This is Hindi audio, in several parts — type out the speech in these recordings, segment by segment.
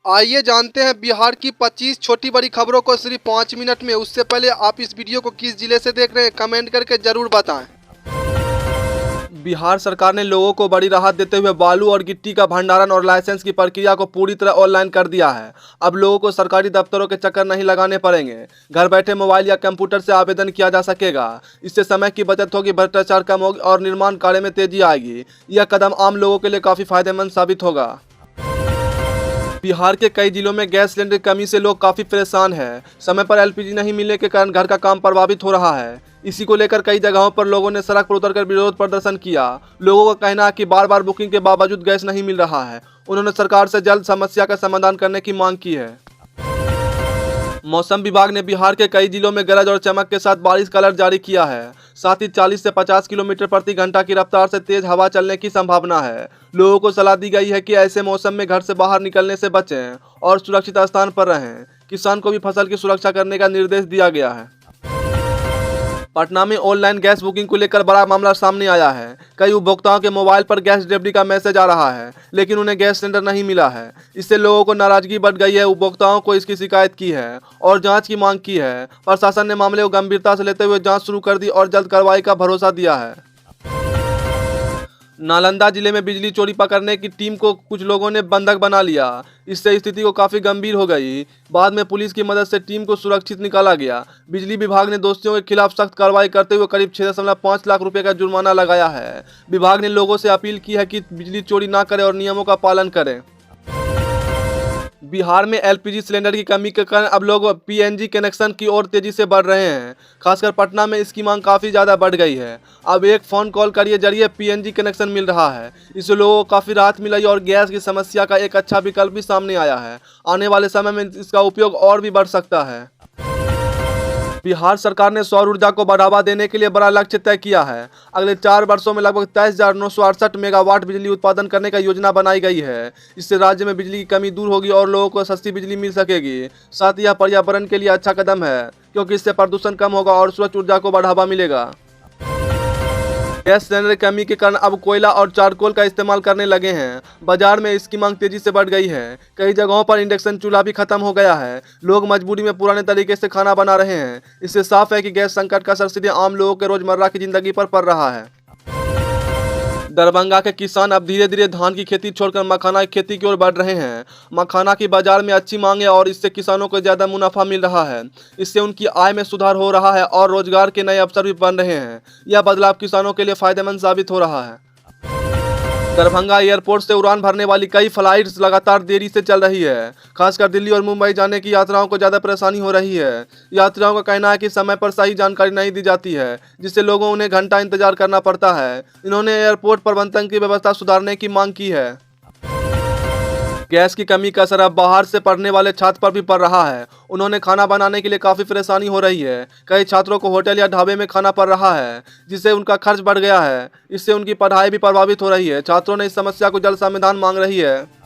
आइए जानते हैं बिहार की 25 छोटी बड़ी खबरों को सिर्फ 5 मिनट में। उससे पहले आप इस वीडियो को किस जिले से देख रहे हैं कमेंट करके जरूर बताएं। बिहार सरकार ने लोगों को बड़ी राहत देते हुए बालू और गिट्टी का भंडारण और लाइसेंस की प्रक्रिया को पूरी तरह ऑनलाइन कर दिया है। अब लोगों को सरकारी दफ्तरों के चक्कर नहीं लगाने पड़ेंगे। घर बैठे मोबाइल या कंप्यूटर से आवेदन किया जा सकेगा। इससे समय की बचत होगी, भ्रष्टाचार कम होगी और निर्माण कार्य में तेजी आएगी। यह कदम आम लोगों के लिए काफी फायदेमंद साबित होगा। बिहार के कई जिलों में गैस सिलेंडर की कमी से लोग काफी परेशान हैं। समय पर एलपीजी नहीं मिलने के कारण घर का काम प्रभावित हो रहा है। इसी को लेकर कई जगहों पर लोगों ने सड़क पर उतरकर विरोध प्रदर्शन किया। लोगों का कहना है कि बार बार बुकिंग के बावजूद गैस नहीं मिल रहा है। उन्होंने सरकार से जल्द समस्या का समाधान करने की मांग की है। मौसम विभाग ने बिहार के कई जिलों में गरज और चमक के साथ बारिश का अलर्ट जारी किया है। साथ ही 40 से 50 किलोमीटर प्रति घंटा की रफ्तार से तेज हवा चलने की संभावना है। लोगों को सलाह दी गई है कि ऐसे मौसम में घर से बाहर निकलने से बचें और सुरक्षित स्थान पर रहें। किसान को भी फसल की सुरक्षा करने का निर्देश दिया गया है। पटना में ऑनलाइन गैस बुकिंग को लेकर बड़ा मामला सामने आया है। कई उपभोक्ताओं के मोबाइल पर गैस डिलीवरी का मैसेज आ रहा है, लेकिन उन्हें गैस सिलेंडर नहीं मिला है। इससे लोगों को नाराजगी बढ़ गई है। उपभोक्ताओं को इसकी शिकायत की है और जांच की मांग की है। प्रशासन ने मामले को गंभीरता से लेते हुए जांच शुरू कर दी और जल्द कार्रवाई का भरोसा दिया है। नालंदा जिले में बिजली चोरी पकड़ने की टीम को कुछ लोगों ने बंधक बना लिया। इससे स्थिति को काफी गंभीर हो गई। बाद में पुलिस की मदद से टीम को सुरक्षित निकाला गया। बिजली विभाग ने दोषियों के खिलाफ सख्त कार्रवाई करते हुए करीब 6.5 लाख रुपए का जुर्माना लगाया है। विभाग ने लोगों से अपील की है कि बिजली चोरी ना करें और नियमों का पालन करें। बिहार में एलपीजी सिलेंडर की कमी के कारण अब लोग पीएनजी कनेक्शन की ओर तेजी से बढ़ रहे हैं। खासकर पटना में इसकी मांग काफ़ी ज़्यादा बढ़ गई है। अब एक फ़ोन कॉल के जरिए पीएनजी कनेक्शन मिल रहा है। इससे लोगों को काफ़ी राहत मिली और गैस की समस्या का एक अच्छा विकल्प भी सामने आया है। आने वाले समय में इसका उपयोग और भी बढ़ सकता है। बिहार सरकार ने सौर ऊर्जा को बढ़ावा देने के लिए बड़ा लक्ष्य तय किया है। अगले 4 वर्षों में लगभग 23,968 मेगावाट बिजली उत्पादन करने का योजना बनाई गई है। इससे राज्य में बिजली की कमी दूर होगी और लोगों को सस्ती बिजली मिल सकेगी। साथ ही यह पर्यावरण के लिए अच्छा कदम है, क्योंकि इससे प्रदूषण कम होगा और स्वच्छ ऊर्जा को बढ़ावा मिलेगा। गैस सिलेंडर की कमी के कारण अब कोयला और चारकोल का इस्तेमाल करने लगे हैं। बाजार में इसकी मांग तेजी से बढ़ गई है। कई जगहों पर इंडक्शन चूल्हा भी खत्म हो गया है। लोग मजबूरी में पुराने तरीके से खाना बना रहे हैं। इससे साफ है कि गैस संकट का असर सीधे आम लोगों के रोजमर्रा की जिंदगी पर पड़ रहा है। दरभंगा के किसान अब धीरे धीरे धान की खेती छोड़कर मखाना की खेती की ओर बढ़ रहे हैं। मखाना की बाजार में अच्छी मांग है और इससे किसानों को ज्यादा मुनाफा मिल रहा है। इससे उनकी आय में सुधार हो रहा है और रोजगार के नए अवसर भी बन रहे हैं। यह बदलाव किसानों के लिए फायदेमंद साबित हो रहा है। दरभंगा एयरपोर्ट से उड़ान भरने वाली कई फ्लाइट्स लगातार देरी से चल रही है। खासकर दिल्ली और मुंबई जाने की यात्राओं को ज़्यादा परेशानी हो रही है। यात्रियों का कहना है कि समय पर सही जानकारी नहीं दी जाती है, जिससे लोगों उन्हें घंटा इंतजार करना पड़ता है। इन्होंने एयरपोर्ट प्रबंधन की व्यवस्था सुधारने की मांग की है। गैस की कमी का असर अब बाहर से पढ़ने वाले छात्र पर भी पड़ रहा है। उन्होंने खाना बनाने के लिए काफ़ी परेशानी हो रही है। कई छात्रों को होटल या ढाबे में खाना पड़ रहा है, जिससे उनका खर्च बढ़ गया है। इससे उनकी पढ़ाई भी प्रभावित हो रही है। छात्रों ने इस समस्या को जल्द समाधान मांग रही है।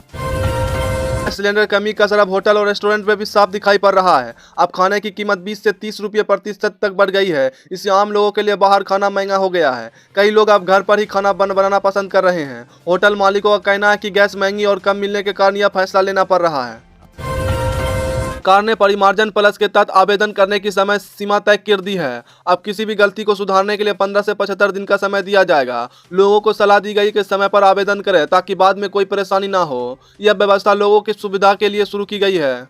सिलेंडर कमी का असर अब होटल और रेस्टोरेंट में भी साफ दिखाई पड़ रहा है। अब खाने की कीमत 20 से 30 रुपये प्रतिशत तक बढ़ गई है। इससे आम लोगों के लिए बाहर खाना महंगा हो गया है। कई लोग अब घर पर ही खाना बनाना पसंद कर रहे हैं। होटल मालिकों का कहना है कि गैस महंगी और कम मिलने के कारण यह फैसला लेना पड़ रहा है। सरकार ने परिमार्जन प्लस के तहत आवेदन करने की समय सीमा तय कर दी है। अब किसी भी गलती को सुधारने के लिए 15 से 75 दिन का समय दिया जाएगा। लोगों को सलाह दी गई कि समय पर आवेदन करें ताकि बाद में कोई परेशानी ना हो। यह व्यवस्था लोगों की सुविधा के लिए शुरू की गई है।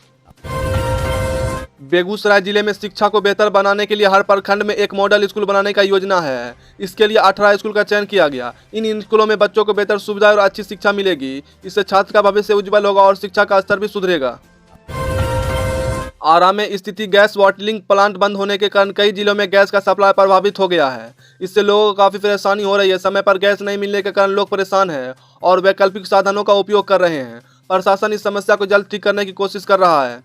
बेगूसराय जिले में शिक्षा को बेहतर बनाने के लिए हर प्रखंड में एक मॉडल स्कूल बनाने का योजना है। इसके लिए 18 स्कूल का चयन किया गया। इन स्कूलों में बच्चों को बेहतर सुविधा और अच्छी शिक्षा मिलेगी। इससे छात्र का भविष्य उज्जवल होगा और शिक्षा का स्तर भी सुधरेगा। आरा में स्थित गैस बॉटलिंग प्लांट बंद होने के कारण कई जिलों में गैस का सप्लाई प्रभावित हो गया है। इससे लोगों को काफ़ी परेशानी हो रही है। समय पर गैस नहीं मिलने के कारण लोग परेशान हैं और वैकल्पिक साधनों का उपयोग कर रहे हैं। प्रशासन इस समस्या को जल्द ठीक करने की कोशिश कर रहा है।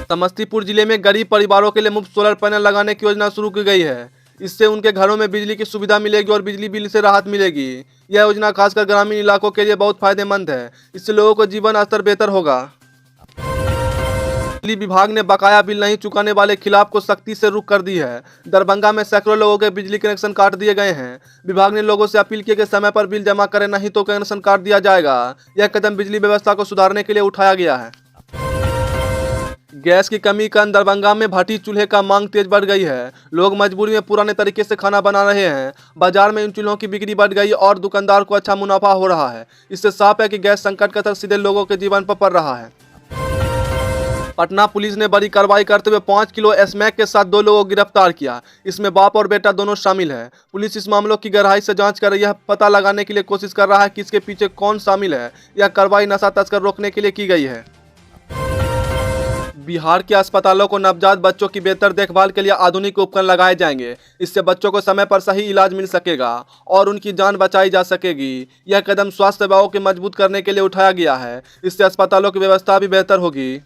समस्तीपुर जिले में गरीब परिवारों के लिए मुफ्त सोलर पैनल लगाने की योजना शुरू की गई है। इससे उनके घरों में बिजली की सुविधा मिलेगी और बिजली बिल से राहत मिलेगी। यह योजना खासकर ग्रामीण इलाकों के लिए बहुत फायदेमंद है। इससे लोगों का जीवन स्तर बेहतर होगा। बिजली विभाग ने बकाया बिल नहीं चुकाने वाले खिलाफ को सख्ती से रुख कर दी है। दरभंगा में सैकड़ों लोगों के बिजली कनेक्शन काट दिए गए हैं। विभाग ने लोगों से अपील की कि समय पर बिल जमा करें, नहीं तो कनेक्शन काट दिया जाएगा। यह कदम बिजली व्यवस्था को सुधारने के लिए उठाया गया है। गैस की कमी के कारण दरभंगा में भट्ठी चूल्हे का मांग तेज बढ़ गई है। लोग मजबूरी में पुराने तरीके से खाना बना रहे हैं। बाजार में इन चूल्हों की बिक्री बढ़ गई और दुकानदार को अच्छा मुनाफा हो रहा है। इससे साफ है कि गैस संकट का असर सीधे लोगों के जीवन पर पड़ रहा है। पटना पुलिस ने बड़ी कार्रवाई करते हुए 5 किलो स्मैक के साथ 2 लोगों को गिरफ्तार किया। इसमें बाप और बेटा दोनों शामिल है। पुलिस इस मामलों की गहराई से जांच कर यह पता लगाने के लिए कोशिश कर रहा है कि इसके पीछे कौन शामिल है। यह कार्रवाई नशा तस्कर रोकने के लिए की गई है। बिहार के अस्पतालों को नवजात बच्चों की बेहतर देखभाल के लिए आधुनिक उपकरण लगाए जाएंगे। इससे बच्चों को समय पर सही इलाज मिल सकेगा और उनकी जान बचाई जा सकेगी। यह कदम स्वास्थ्य सेवाओं को मजबूत करने के लिए उठाया गया है। इससे अस्पतालों की व्यवस्था भी बेहतर होगी।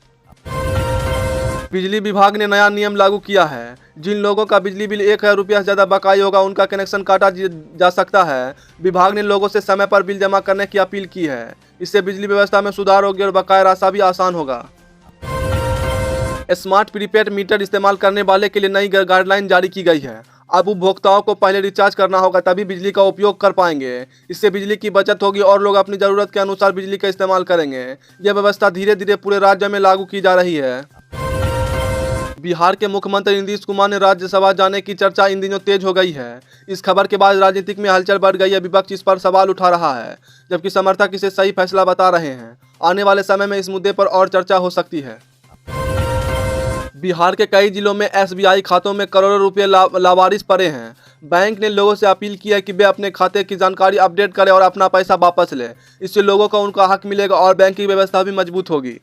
बिजली विभाग ने नया नियम लागू किया है। जिन लोगों का बिजली बिल 1000 रुपया से ज़्यादा बकाई होगा, उनका कनेक्शन काटा जा सकता है। विभाग ने लोगों से समय पर बिल जमा करने की अपील की है। इससे बिजली व्यवस्था में सुधार होगी और बकाया राशि भी आसान होगा। स्मार्ट प्रीपेड मीटर इस्तेमाल करने वाले के लिए नई गाइडलाइन जारी की गई है। अब उपभोक्ताओं को पहले रिचार्ज करना होगा, तभी बिजली का उपयोग कर पाएंगे। इससे बिजली की बचत होगी और लोग अपनी ज़रूरत के अनुसार बिजली का इस्तेमाल करेंगे। यह व्यवस्था धीरे धीरे पूरे राज्य में लागू की जा रही है। बिहार के मुख्यमंत्री नीतीश कुमार ने राज्यसभा जाने की चर्चा इन दिनों तेज हो गई है। इस खबर के बाद राजनीतिक में हलचल बढ़ गई है। विपक्ष इस पर सवाल उठा रहा है, जबकि समर्थक इसे सही फैसला बता रहे हैं। आने वाले समय में इस मुद्दे पर और चर्चा हो सकती है। बिहार के कई जिलों में SBI खातों में करोड़ों रुपए लावारिस पड़े हैं। बैंक ने लोगों से अपील की है कि वे अपने खाते की जानकारी अपडेट करें और अपना पैसा वापस लें। इससे लोगों को उनका हक मिलेगा और बैंकिंग व्यवस्था भी मजबूत होगी।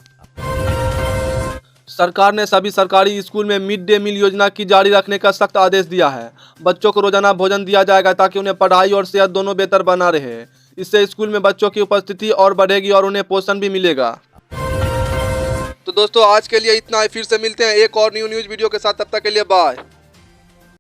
सरकार ने सभी सरकारी स्कूल में मिड डे मील योजना की जारी रखने का सख्त आदेश दिया है। बच्चों को रोजाना भोजन दिया जाएगा ताकि उन्हें पढ़ाई और सेहत दोनों बेहतर बना रहे। इससे स्कूल में बच्चों की उपस्थिति और बढ़ेगी और उन्हें पोषण भी मिलेगा। तो दोस्तों, आज के लिए इतना ही। फिर से मिलते हैं एक और न्यूज़ वीडियो के साथ। तब तक के लिए बाय।